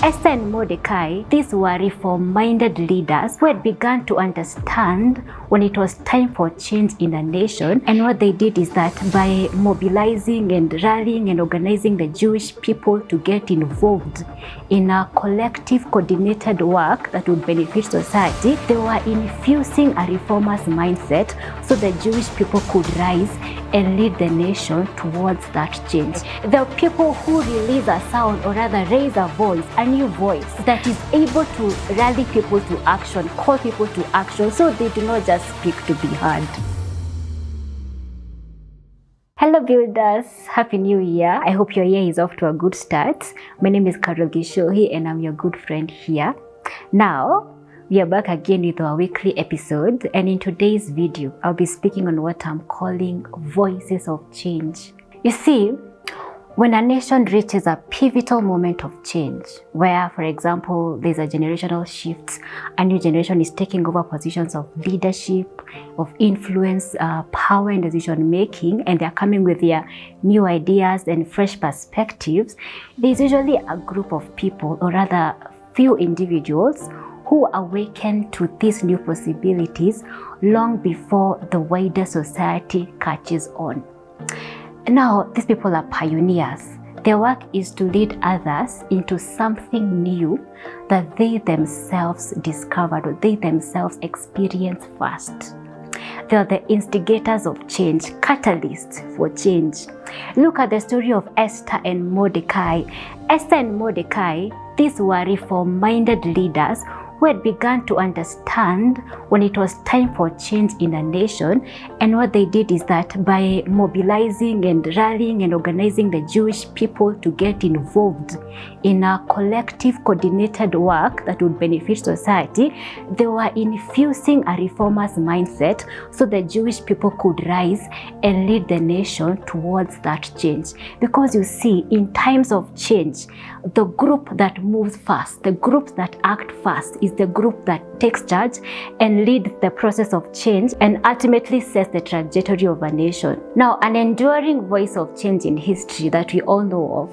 Esther and Mordecai, these were reform-minded leaders who had begun to understand when it was time for change in a nation. And what they did is that by mobilizing and rallying and organizing the Jewish people to get involved in a collective coordinated work that would benefit society, they were infusing a reformer's mindset so the Jewish people could rise and lead the nation towards that change. The people who release a sound, or rather raise a voice, a new voice that is able to rally people to action, call people to action, so they do not just speak to be heard. Hello builders, Happy New Year. I hope your year is off to a good start. My name is Carol Gishohi and I'm your good friend here. Now, we are back again with our weekly episode, and in today's video, I'll be speaking on what I'm calling voices of change. You see, when a nation reaches a pivotal moment of change, where, for example, there's a generational shift, a new generation is taking over positions of leadership, of influence, power and decision making, and they're coming with their new ideas and fresh perspectives, there's usually a group of people, or rather few individuals, who awaken to these new possibilities long before the wider society catches on. Now, these people are pioneers. Their work is to lead others into something new that they themselves discovered or they themselves experienced first. They are the instigators of change, catalysts for change. Look at the story of Esther and Mordecai. Esther and Mordecai, these were reform-minded leaders who had begun to understand when it was time for change in a nation. And what they did is that by mobilizing and rallying and organizing the Jewish people to get involved in a collective coordinated work that would benefit society, they were infusing a reformer's mindset so the Jewish people could rise and lead the nation towards that change. Because you see, in times of change, the group that moves fast, the group that acts fast, is the group that takes charge and leads the process of change and ultimately sets the trajectory of a nation. Now, an enduring voice of change in history that we all know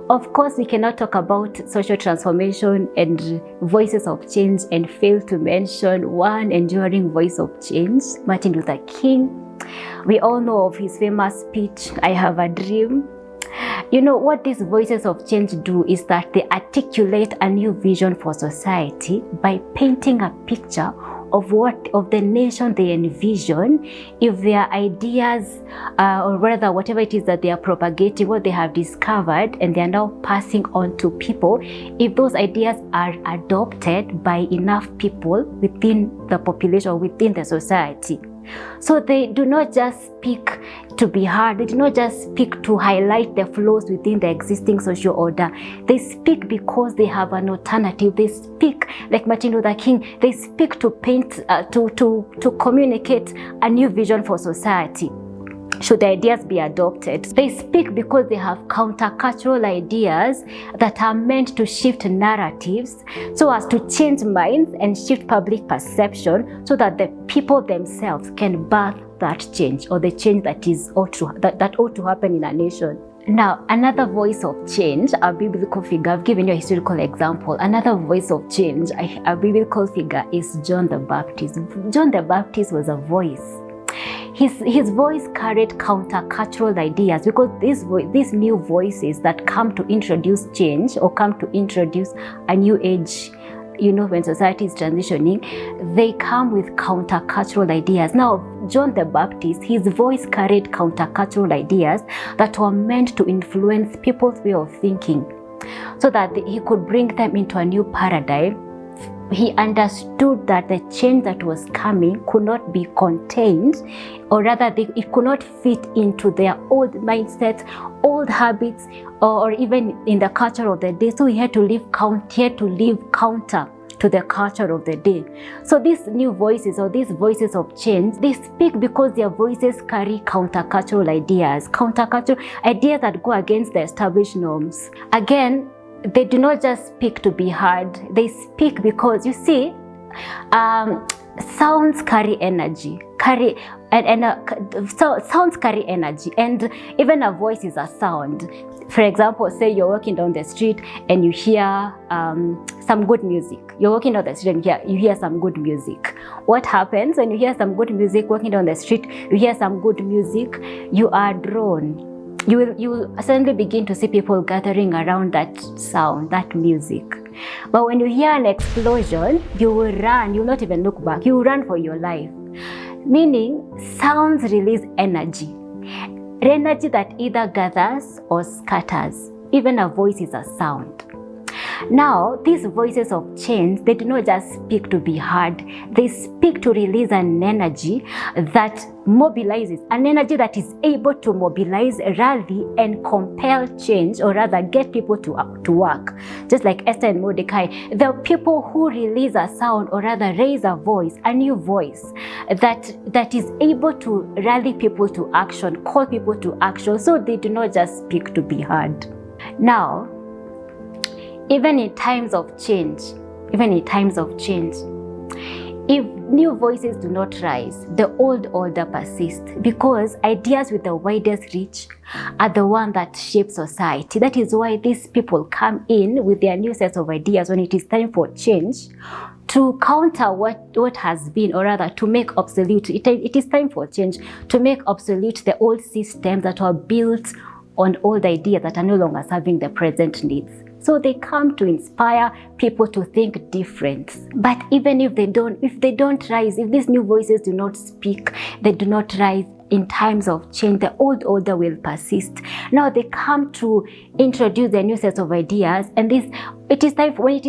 of course, we cannot talk about social transformation and voices of change and fail to mention one enduring voice of change, Martin Luther King. We all know of his famous speech, "I have a dream." You know, what these voices of change do is that they articulate a new vision for society by painting a picture of the nation they envision if their ideas, or rather whatever it is that they are propagating, what they have discovered and they are now passing on to people, if those ideas are adopted by enough people within the population or within the society. So they do not just speak to be heard. They do not just speak to highlight the flaws within the existing social order. They speak because they have an alternative. They speak, like Martin Luther King, they speak to paint, to communicate a new vision for society. Should the ideas be adopted? They speak because they have countercultural ideas that are meant to shift narratives so as to change minds and shift public perception so that the people themselves can birth that change, or the change that ought to happen in a nation. Now, another voice of change, a biblical figure, I've given you a historical example. Another voice of change, a biblical figure, is John the Baptist. John the Baptist was a voice. His voice carried countercultural ideas, because these new voices that come to introduce change or come to introduce a new age, you know, when society is transitioning, they come with countercultural ideas. Now, John the Baptist, his voice carried countercultural ideas that were meant to influence people's way of thinking so that he could bring them into a new paradigm. He understood that the change that was coming could not be contained, or rather it could not fit into their old mindsets, old habits, or even in the culture of the day. So he had to live counter to the culture of the day. So these new voices, or these voices of change, they speak because their voices carry countercultural ideas that go against the established norms. Again, they do not just speak to be heard. They speak because, you see, Sounds carry energy, sounds carry energy, and even a voice is a sound. For example, say you're walking down the street and you hear some good music. You're walking down the street and you hear some good music. What happens when you hear some good music, walking down the street, you hear some good music, you are drawn. You will suddenly begin to see people gathering around that sound, that music. But when you hear an explosion, you will run, you will not even look back, you will run for your life. Meaning, sounds release energy. Energy that either gathers or scatters. Even a voice is a sound. Now, these voices of change, they do not just speak to be heard. They speak to release an energy that mobilizes, an energy that is able to mobilize, rally, and compel change, or rather get people to work. Just like Esther and Mordecai, the people who release a sound, or rather raise a voice, a new voice, that is able to rally people to action, call people to action, so they do not just speak to be heard. Now, even in times of change, if new voices do not rise, the old order persists, because ideas with the widest reach are the one that shape society. That is why these people come in with their new sets of ideas when it is time for change, to counter what has been, or rather to make obsolete. It is time for change, to make obsolete the old systems that were built on old ideas that are no longer serving the present needs. So they come to inspire people to think different. But even if they don't rise, if these new voices do not speak, they do not rise in times of change, the old order will persist. Now they come to introduce their new sets of ideas, and when it is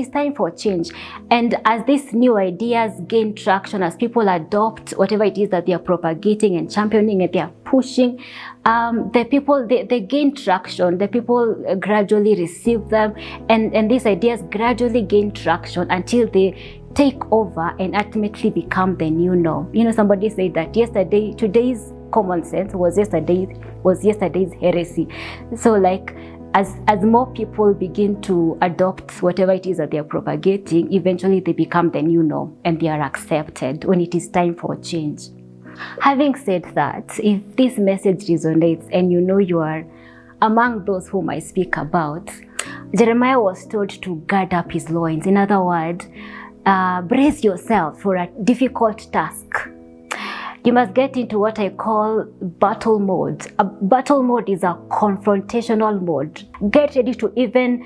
time for change, and as these new ideas gain traction, as people adopt whatever it is that they are propagating and championing and they are pushing, the people they gain traction. The people gradually receive them, and these ideas gradually gain traction until they take over and ultimately become the new norm. Somebody said that today's common sense was yesterday's heresy. So like as more people begin to adopt whatever it is that they are propagating, eventually they become the new norm and they are accepted when it is time for change. Having said that, if this message resonates and you are among those whom I speak about, Jeremiah was told to gird up his loins. In other words, brace yourself for a difficult task. You must get into what I call battle mode. A battle mode is a confrontational mode. Get ready to even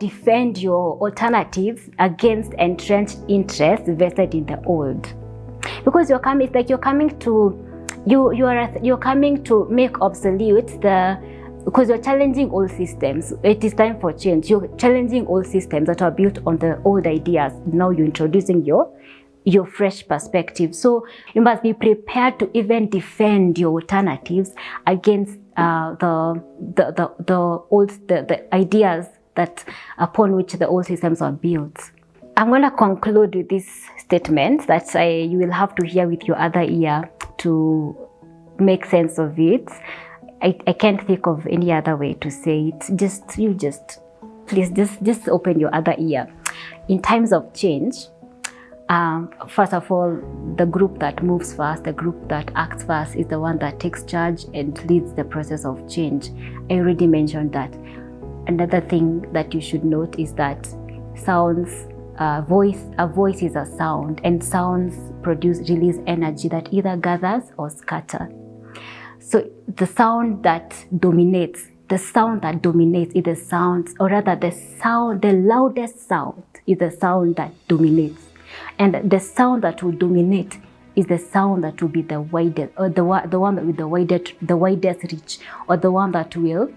defend your alternatives against entrenched interests vested in the old. Because you're coming to make obsolete because you're challenging old systems. It is time for change. You're challenging old systems that are built on the old ideas. Now you're introducing your fresh perspective. So you must be prepared to even defend your alternatives against the ideas that upon which the old systems are built. I'm going to conclude with this statement that you will have to hear with your other ear to make sense of it. I can't think of any other way to say it. Please open your other ear. In times of change, first of all, the group that moves first, the group that acts first is the one that takes charge and leads the process of change. I already mentioned that. Another thing that you should note is that a voice is a sound, and sounds release energy that either gathers or scatters. So the sound that dominates is the sound, or rather the loudest sound is the sound that dominates. And the sound that will dominate is the sound that will be the widest, or the one that with the widest reach, or the one that will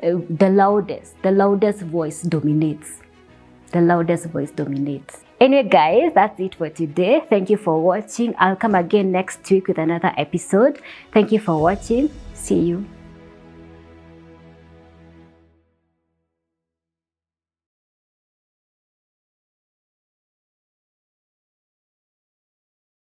the loudest voice dominates. The loudest voice dominates. Anyway, guys, that's it for today. Thank you for watching. I'll come again next week with another episode. Thank you for watching. See you.